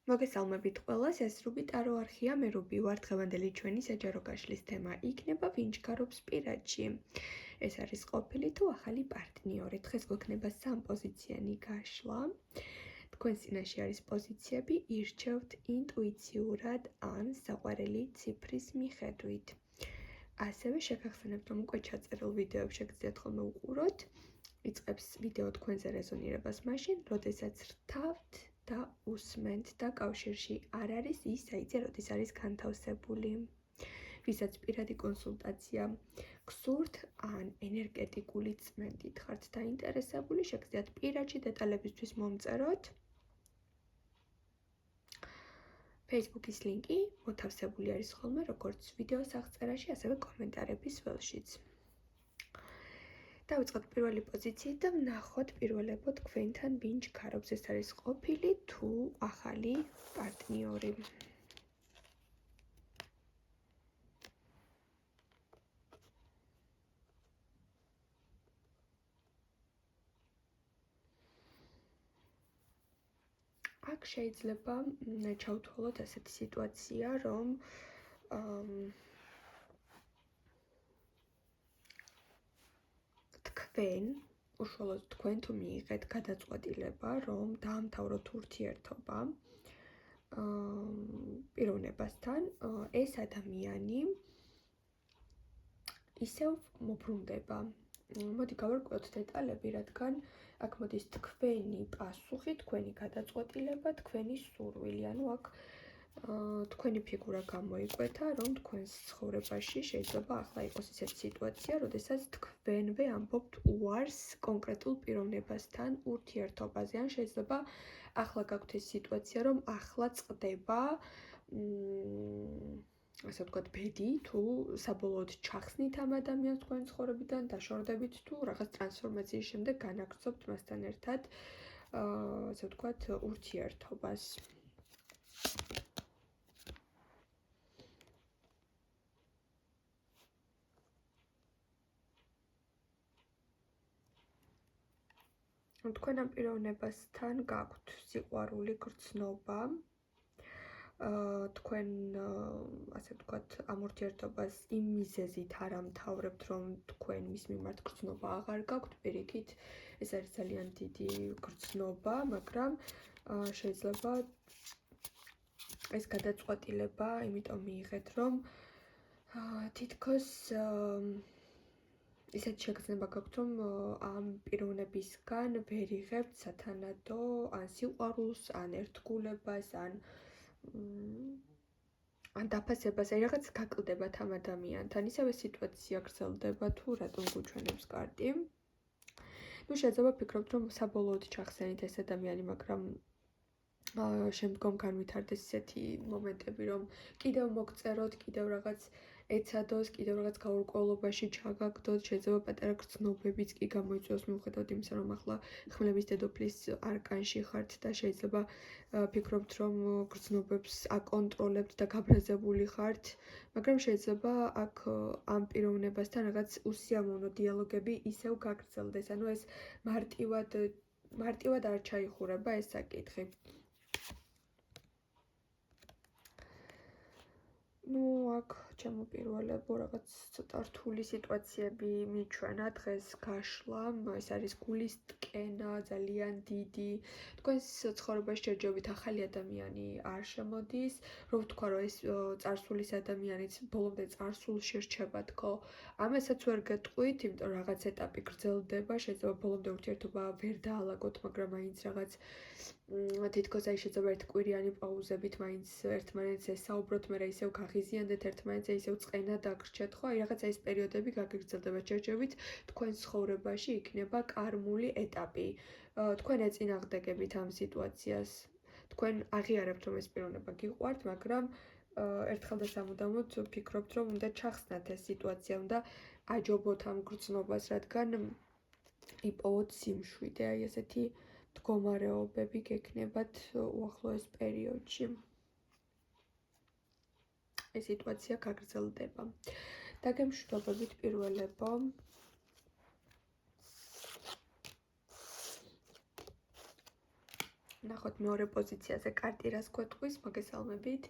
მოგესალმებით ყველას, ეს რუბი ტარო არხია, მე რუბი ვარ. დღევანდელი ჩვენი საჯარო გაშლის თემა იქნება ვინც გარობს პირადში. ეს არის ყოფილი თუ ახალი პარტნიორი. დღეს გვექნება სამპოზიციანი გაშლა. თქვენს წინაშე არის პოზიციები, ირჩევთ ინტუიციურად ან საყვარელი ციფრის მიხედვით. ასევე შეგახსენებთ, რომ უკვე ჩაწერილ ვიდეოებს შეგიძლიათ ხოლმე უყუროთ. იწყებს ვიდეო თქვენზე რეზონირებას მაშინ, როდესაც რთავთ და უსმენთ და კავშირში არ არის ის საიტზე, როდის არის განთავსებული. ვისაც პირადი კონსულტაცია გსურთ ან ენერგეტიკული წმენდით ხართ დაინტერესებული, შეგიძლიათ პირადში დეტალებისთვის მომწეროთ. Facebook-ის ლინკი მოთავსებული არის ხოლმე როგორც ვიდეოს აღწერაში, ასევე კომენტარების ველშიც. დავიწყოთ პირველი პოზიციით და ვნახოთ პირველებო თქვენთან ვინც გარობს, ეს არის ყოფილი თუ ახალი პარტნიორი. აქ შეიძლება ჩავთვალოთ ასეთი სიტუაცია, რომ თქვენ, უშუალოდ თქვენ თუ მიიღეთ გადაწყვეტილება, რომ დაამთავროთ ურთიერთობა პიროვნებასთან, ეს ადამიანი ისევ მობრუნდება. მოდი გავარკვიოთ დეტალები, რადგან აქ მოდის თქვენი პასუხი, თქვენი გადაწყვეტილება, თქვენი სურვილი, ანუ აქ თქვენი ფიგურა გამოიკვეთა, რომ თქვენს ცხოვრებაში შეიძლება ახლა იყოს ისეთი სიტუაცია, როდესაც თქვენვე ამბობთ უარს კონკრეტულ პიროვნებასთან ურთიერთობაზე, ან შეიძლება ახლა გაქვთ ეს სიტუაცია, რომ ახლა წყდება ასე ვთქვათ, ბედი თუ საბოლოოდ ჩახსნით ამ ადამიანს თქვენ ცხოვრებიდან, დაშორდებით თუ რაღაც ტრანსფორმაციის შემდეგ განაგრძობთ მასთან ერთად ასე ვთქვათ, ურთიერთობას. თქვენ ამ პიროვნებასთან გაქვთ სიყვარული, გრძნობა. თქვენ ასე ვთქვათ, ამ ურთიერთობას იმ მიზეზით არ ამთავრებთ, რომ თქვენ მის მიმართ გრძნობა აღარ გაქვთ, პირიქით, ეს არის ძალიან დიდი გრძნობა, მაგრამ შეიძლება ეს გადაწყვეტილება იმიტომ მიიღეთ, რომ თითქოს ისეთი შეგრძნება გაქვთ, რომ ამ პიროვნებისგან ვერ იღებთ სათანადო ან სიყვარულს, ან ერთგულებას, ან დაფასებას, აი რაღაც გაკლდებათ ამ ადამიანთან, ისევე სიტუაცია გრძელდება თუ რატომ გუჩვენებს კარტი. შეიძლება ფიქრობთ, რომ საბოლოოდ ჩახსენით ეს ადამიანი, მაგრამ შემდგომ განვითარდეს ისეთი მომენტები, რომ კიდევ მოგწეროთ, კიდევ რაღაც ეცადოს, კიდევ რაღაც გაურკვევლობაში ჩაგაგდოთ, შეიძლება პატარა გრძნობებიც კი გამოიწვიოს მიუხედავად იმისა, რომ ახლა ხმლების დედოფლის არკანში ხართ და შეიძლება ფიქრობთ, რომ გრძნობებს აკონტროლებთ და გაბრაზებული ხართ, მაგრამ შეიძლება აქ ამ პიროვნებასთან რაღაც უსიამოვნო დიალოგები ისევ გაგრძელდეს, ანუ ეს მარტივად არ ჩაიხურება ეს საკითხი. აქ ჩემო პირველებო რაღაც ცოტა რთული სიტუაციები მიჩვენა დღეს გაშლამ, ეს არის გულის ტკენა, ძალიან დიდი. თქვენს ცხოვრებაში ჯერჯერობით ახალი ადამიანი არ შემოდის, რომ ვთქვა, რომ ეს წარსულის ადამიანიც ბოლომდე წარსულში რჩება თქო. ამასაც ვერ გეტყვით, იმიტომ რაღაც ეტაპი გრძელდება, შეიძლება ბოლომდე ურთიერთობა ვერ დაალაგოთ, მაგრამ მაინც რაღაც თითქოს აი შეიძლება ერთკვირიანი პაუზებით მაინც ერთმანეთს ესაუბროთ, მერე ისევ გაღიზიანდეთ ერთმანეთზე, ისევ წყენა დაგრჩეთ, ხო? აი რაღაცა ეს პერიოდები გაგრძელდება ჯერჯერობით, თქვენ ცხოვრებაში იქნება კარმული ეტაპი. თქვენ ეწინააღმდეგებით ამ სიტუაციას. თქვენ აღიარებთ, რომ ეს პიროვნება გიყვართ, მაგრამ ერთხელ და სამუდამოდ ფიქრობთ, რომ უნდა ჩახსნათ ეს სიტუაცია, უნდა აჯობოთ ამ გრძნობას, რადგან იპოვოთ სიმშვიდე, აი ესეთი მდგომარეობები გექნებათ უახლოეს პერიოდში. ეს სიტუაცია გაგრძელდება. დაგემშვიდობებით პირველებო. ნახოთ მეორე პოზიციაზე კარტი რას გვეტყვის, მოგესალმებით.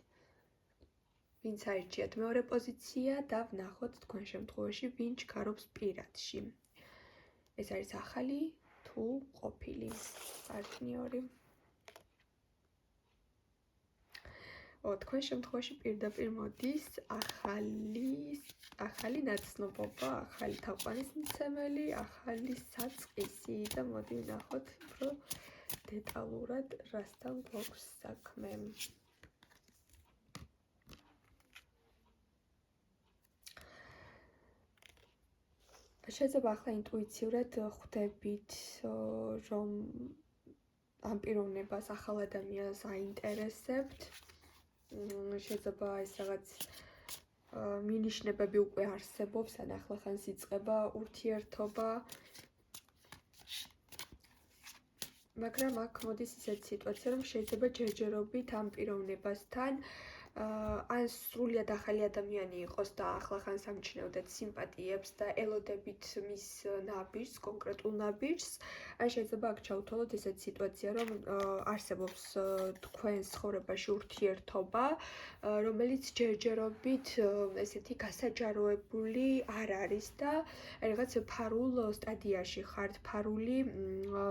ვინც აირჩიათ მეორე პოზიცია და ვნახოთ თქვენ შემთხვევაში ვინ ჩქარობს პირადში. ეს არის ახალი თუ ყოფილი პარტნიორი. თქვენ შემთხვევაში პირდაპირ მოდის ახალი ნაცნობობა, ახალი თაყვანისმცემელი, ახალი საწყისი და მოდი ვნახოთ უფრო დეტალურად რასთან გვაქვს საქმე. შეიძლება ახლა ინტუიციურად ხვდებით, რომ ამ პიროვნებას ახალ ადამიანს აინტერესებთ. შეიძლება ეს რაღაც მინიშნებები უკვე არსებობს, ან ახლახანს იწყება ურთიერთობა. მაგრამ აქ მოდის ისეთი სიტუაცია, რომ შეიძლება ჯერჯერობით ამ პიროვნებასთან ან სრულიად ახალი ადამიანი იყოს და ახლახანს ამჩნევდეთ სიმპათიებს და ელოდებით მის ნაბიჯს, კონკრეტულ ნაბიჯს, ან შეიძლება აქ ჩავთვალოთ ესეთი სიტუაცია, რომ არსებობს თქვენს ცხოვრებაში ურთიერთობა, რომელიც ჯერჯერობით ესეთი გასაჯაროებული არ არის და რაღაც ფარულ სტადიაში ხართ, ფარული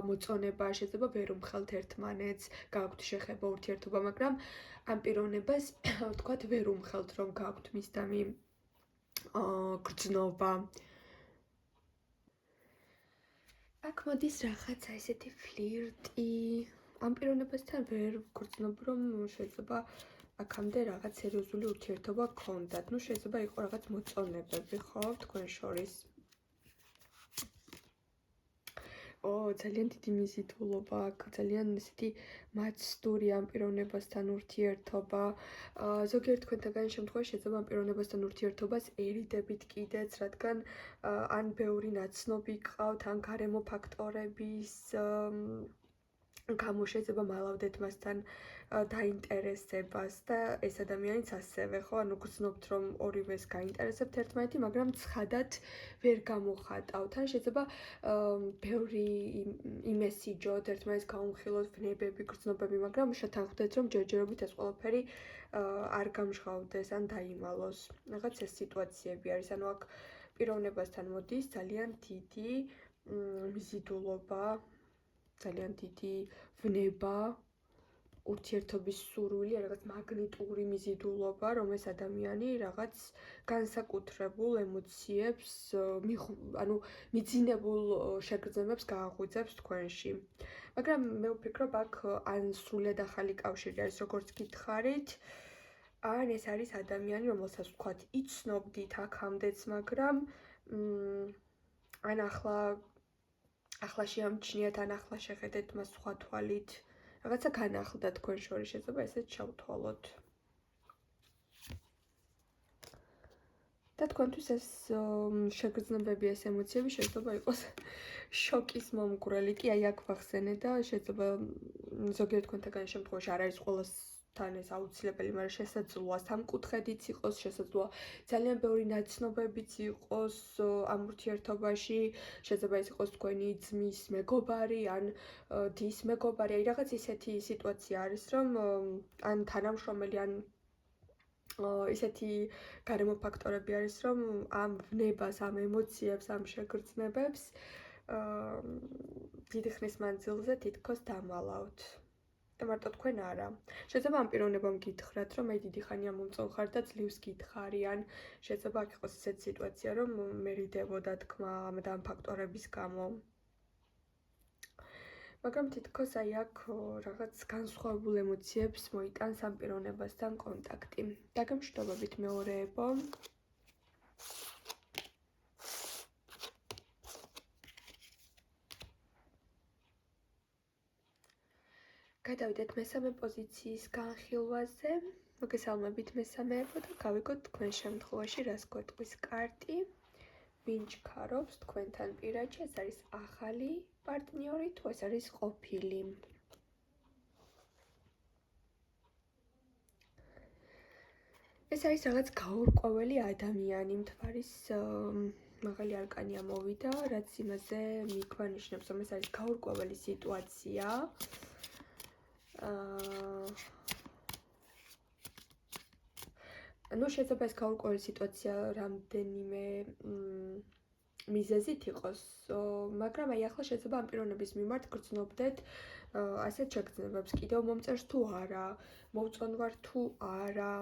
მოწონება, შეიძლება ვერ უმხელთ ერთმანეთს, გააქვთ შეხება ურთიერთობა, მაგრამ ამ პიროვნებას ვთქვათ ვერ უმხელთ რომ გააქვთ მისდამი გრძნობა. აქ მოდის რაღაცა ესეთი ფლირტი. ამ პიროვნებასთან ვერ გრძნობ, რომ შეიძლება აქამდე რაღაც სერიოზული ურთიერთობა გქონდათ. შეიძლება იყო რაღაც მოწონებები, ხო, თქვენ შორის. ძალიან დიდი მიზიდულობა აქ, ძალიან ესეთი მაცდური ამ პიროვნებასთან ურთიერთობა. ზოგიერთ თქვენთაგან შემთხვევაში შეიძლება ამ პიროვნებასთან ურთიერთობას ერიდებით კიდეც, რადგან ან ბევრი ნაცნობი გყავთ, ან გარემო ფაქტორების გამო შეიძლება მალავდეთ მასთან დაინტერესებას და ეს ადამიანიც ასევე, ხო, ანუ გრძნობთ რომ ორივეს გაინტერესებთ ერთმანეთი, მაგრამ ცხადად ვერ გამოხატავთ. ან შეიძლება ბევრი იმესიჯოთ, ერთმანეთს გაუმხილოთ ვნებები, გრძნობები, მაგრამ შეთანხმდეთ რომ ჯერჯერობით ეს ყველაფერი არ გამჟღავდეს ან დაიმალოს. რაღაც ეს სიტუაციები არის, ანუ აქ პიროვნებასთან მოდის ძალიან დიდი მიზიდულობა, ძალიან დიდი ვნება, ურთიერთობის სურვილი, რაღაც მაგნიტური მიზიდულობა, რომ ეს ადამიანი რაღაც განსაკუთრებულ ემოციებს, ანუ მიძინებულ შეგრძნებებს გააღვიძებს თქვენში. მაგრამ მე ვფიქრობ, აქ ან სრულიად ახალი კავშირი არის, როგორც გითხარით, ან ეს არის ადამიანი, რომელსაც ვთქვათ, იცნობდით აქამდეც, მაგრამ ან ახლა შეამჩნიათ, ან ახლა შეხედეთ მას სხვა თვალით. რაღაცა განახლდა თქვენ შორის, შეიძლება ესეც ჩავთვალოთ. და თქვენთვის ეს შეგრძნებები, ეს ემოციები შეიძლება იყოს შოკის მომგვრელი. კი, აი აქ ვახსენე და შეიძლება ზოგიერთ თქვენთაგან შემთხვევაში არ არის ყველასთან ეს აუცილებელი, მაგრამ შესაძლოა სამკუთხედიც იყოს, შესაძლოა ძალიან ბევრი ნაცნობებიც იყოს ამ ურთიერთობაში, შეიძლება ეს იყოს თქვენი ძმის მეგობარი, ან დის მეგობარი, აი რაღაც ისეთი სიტუაცია არის, რომ ან თანამშრომელი, ან ისეთი გარემო ფაქტორები არის, რომ ამ ვნებას, ამ ემოციებს, ამ შეგრძნებებს დიდი ხნის მანძილზე თითქოს დამალავთ. და მარტო თქვენ არა. შეიძლება ამ პიროვნებამ გითხრათ, რომ აი დიდი ხანია მომწონხარ და ძლივს გითხარი, ან შეიძლება აქ იყოს ესეთი სიტუაცია, რომ მერიდებოდა თქმა ამ ფაქტორების გამო. მაგრამ თითქოს აი აქ რაღაც განსხვავებულ ემოციებს მოიტანს ამ პიროვნებასთან კონტაქტი. დაგემშვიდობებით მეორეებო. გადავიდეთ მესამე პოზიციის განხილვაზე. მოგესალმებით მესამეებო და გავიგოთ თქვენ შემთხვევაში რას გვეტყვის კარტი. ვინ ჩქარობს თქვენთან პირადში, ეს არის ახალი პარტნიორი თუ ეს არის ყოფილი. ეს არის რაღაც გაურკვეველი ადამიანი, მთვარის მაღალი არკანი ამოვიდა, რაც იმაზე მიგვანიშნებს, რომ ეს არის გაურკვეველი სიტუაცია. ну შეიძლება ეს გაურკვეველი სიტუაცია რამდენიმე მიზეზით იყოს, მაგრამ აი ახლა შეიძლება ამ პიროვნების მიმართ გრძნობდეთ ასეთ შეგრძნებებს, კიდევ მომწერს თუ არა, მოვწონვარ თუ არა,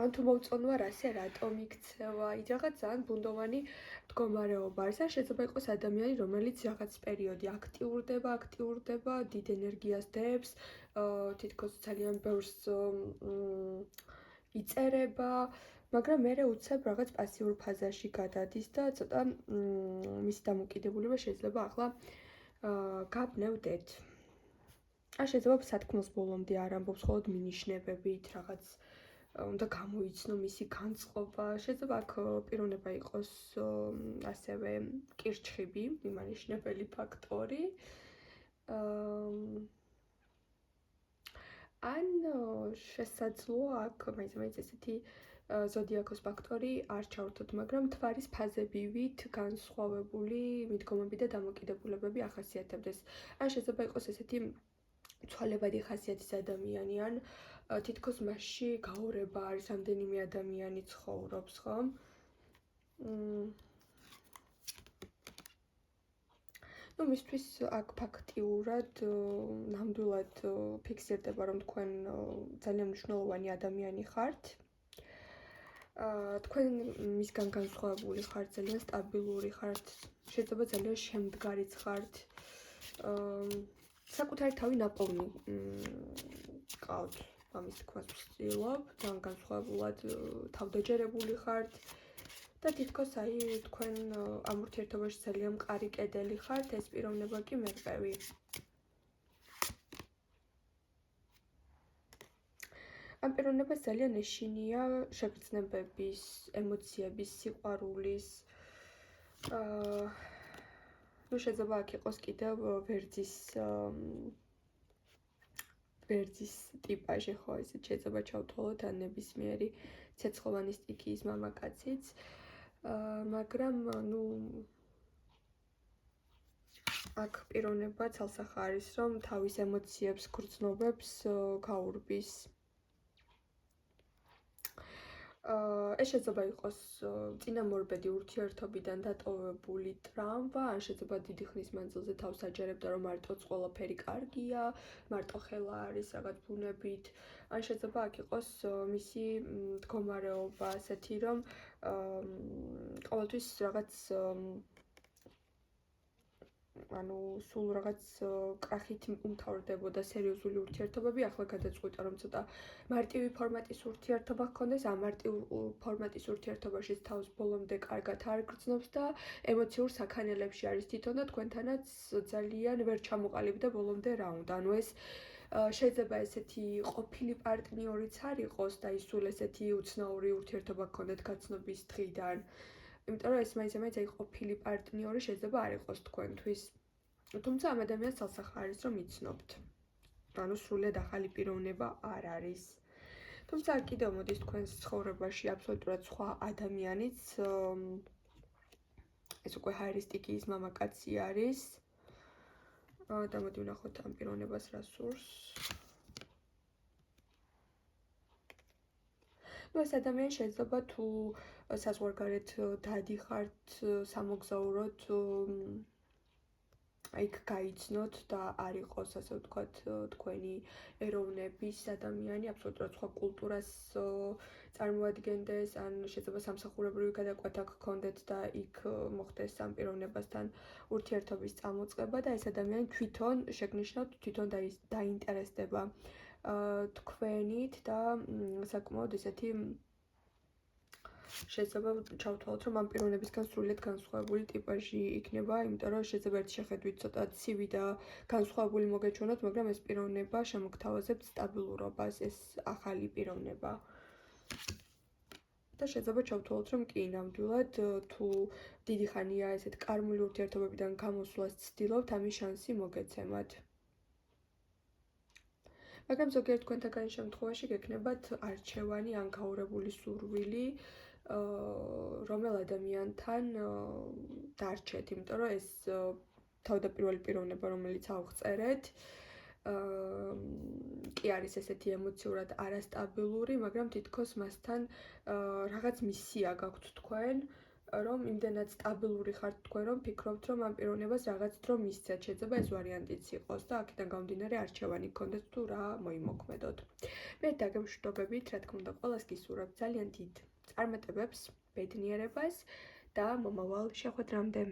ან თუ მოვწონვარ ასე რატომ იქცევა, ის რაღაც ძალიან ბუნდოვანი მდგომარეობა არის. ან შეიძლება იყოს ადამიანი, რომელიც რაღაც პერიოდი აქტიურდება, დიდ ენერგიას დებს, თითქოს ძალიან ბევრს იწერება, მაგრამ მერე უცებ რაღაც პასიურ ფაზაში გადადის და ცოტა მისი დამოკიდებულება შეიძლება ახლა გაბნევდეთ. ან შეიძლება სათქმელს ბოლომდე არ ამბობს, მხოლოდ მინიშნებებით, რაღაც უნდა გამოიცნო მისი განწყობა. შეიძლება აქ პიროვნება იყოს ასევე კირჩხიბი, მიმანიშნებელი ფაქტორი. ან შესაძლოა აქ მაინც ესეთი ზოდიაქოს ფაქტორი არ ჩავერთოთ, მაგრამ თვარის ფაზებივით განსხვავებული მიდგომები და დამოკიდებულებები ახასიათებდეს. ან შეიძლება იყოს ესეთი ცვალებადი ხასიათის ადამიანი, ან თითქოს მასში გაურება არის, რამდენიმე ადამიანი ცხოვრობს, ხო? ну მისთვის აქ ფაქტიურად ნამდვილად ფიქსირდება, რომ თქვენ ძალიან მნიშვნელოვანი ადამიანი ხართ. თქვენ მისგან განსხვავებული ხართ, ძალიან სტაბილური ხართ, შეიძლება ძალიან შემდგარიც ხართ. საკუთარი თავი ნაპოვნი გყავთ, ამის თქმას ვცდილობ, ძალიან განსხვავებულად თავდაჯერებული ხართ და თითქოს აი თქვენ ამ ურთიერთობაში ძალიან მყარი კედელი ხართ, ეს პიროვნება კი მერყევი. ამ პიროვნებას ძალიან ეშინია შეგრძნებების, ემოციების, სიყვარულის, ну შეიძლება აქ იყოს კიდევ ვერძის ტიპაჟი, ხო, ისეთ შეიძლება ჩავთვალოთ ან ნებისმიერი ცეცხლოვანი სტიქიის მამაკაციც, მაგრამ ну აქ პიროვნება ცალსახა არის, რომ თავის ემოციებს, გრძნობებს გაურბის. ეს შეიძლება იყოს წინამორბედი ურთიერთობიდან დატოვებული ტრამვა, ან შეიძლება დიდი ხნის მანძილზე თავს აჯერებდა, რომ მარტოც ყველაფერი კარგია, მარტო ხელა არის რაღაც ბუნებით, ან შეიძლება აქ იყოს მისი მდგომარეობა ასეთი, რომ ყოველთვის რაღაც ანუ სულ რაღაც კრახით უმთავრდებოდა სერიოზული ურთიერთობები, ახლა გადაწყვიტა, რომ ცოტა მარტივი ფორმატის ურთიერთობა ჰქონდეს, ამ მარტივ ფორმატის ურთიერთობაში თავს ბოლომდე კარგად არ გრძნობს და ემოციურ საქანელებში არის თვითონ და თქვენთანაც ძალიან ვერ ჩამოყალიბდა ბოლომდე რა უნდა. ანუ ეს შეიძლება ესეთი ყოფილი პარტნიორიც არ იყოს და ის სულ ესეთი უცნაური ურთიერთობა გქონდეთ გაცნობის დღიდან. იმიტომ რომ ეს მაინც აი ყოფილი პარტნიორი შეიძლება არ იყოს თქვენთვის. თუმცა ამ ადამიანს ცალსახა არის, რომ იცნობთ. ანუ სრულად ახალი პიროვნება არ არის. თუმცა კიდევ მოდის თქვენს ცხოვრებაში აბსოლუტურად სხვა ადამიანიც, ეს უკვე ჰაერისტიკის მამაკაცი არის. და მოდი ვნახოთ ამ პიროვნებას რა სურს. ну ეს ადამიანი შეიძლება თუ საზღვარგარეთ დადიხართ სამოგზაუროდ იქ გაიცნოთ და არ იყოს ასე ვთქვათ თქვენი ეროვნების ადამიანი, აბსოლუტურად სხვა კულტურას წარმოადგენდეს, ან შეიძლება სამსახურებრივი გადაკვეთა გქონდეთ და იქ მოხდეს ამ პიროვნებასთან ურთიერთობის წამოწყება და ეს ადამიანი თვითონ შეგნიშნოთ, თვითონ დაინტერესდება თქვენით და საკმაოდ ესეთი შეიძლება ჩავთვალოთ, რომ ამ პიროვნებისგან სრულიად განსხვავებული ტიპაჟი იქნება, იმიტომ რომ შეიძლება ერთ შეხედვით ცოტა ცივი და განსხვავებული მოგეჩვენოთ, მაგრამ ეს პიროვნება შემოგთავაზებთ სტაბილურობას, ეს ახალი პიროვნება. და შეიძლება ჩავთვალოთ, რომ კი ნამდვილად თუ დიდი ხანია ესეთ კარმული ურთიერთობებიდან გამოსვლას ცდილობთ, ამის შანსი მოგეცემათ. მაგრამ ზოგიერთ თქვენთაგან შემთხვევაში გექნებათ არჩევანი ან გაურებული სურვილი, რომელ ადამიანთან დარჩეთ, იმიტომ რომ ეს თავდაპირველი პიროვნება, რომელიც ავღწერეთ, კი არის ესეთი ემოციურად არასტაბილური, მაგრამ თითქოს მასთან რაღაც მისია გაქვთ თქვენ, რომ იმდენად სტაბილური ხართ თქვენ, რომ ფიქრობთ, რომ ამ პიროვნებას რაღაც დრო მისცეთ. შეიძლება ეს ვარიანტიც იყოს და აქედან გამომდინარე არჩევანი გქონდეთ თუ რა მოიმოქმედოთ. მე დაგემშვიდობებით, რა თქმა უნდა, ყველას გისურვებთ ძალიან დიდ წარმატებებს, ბედნიერებას და მომავალ შეხვედრამდე.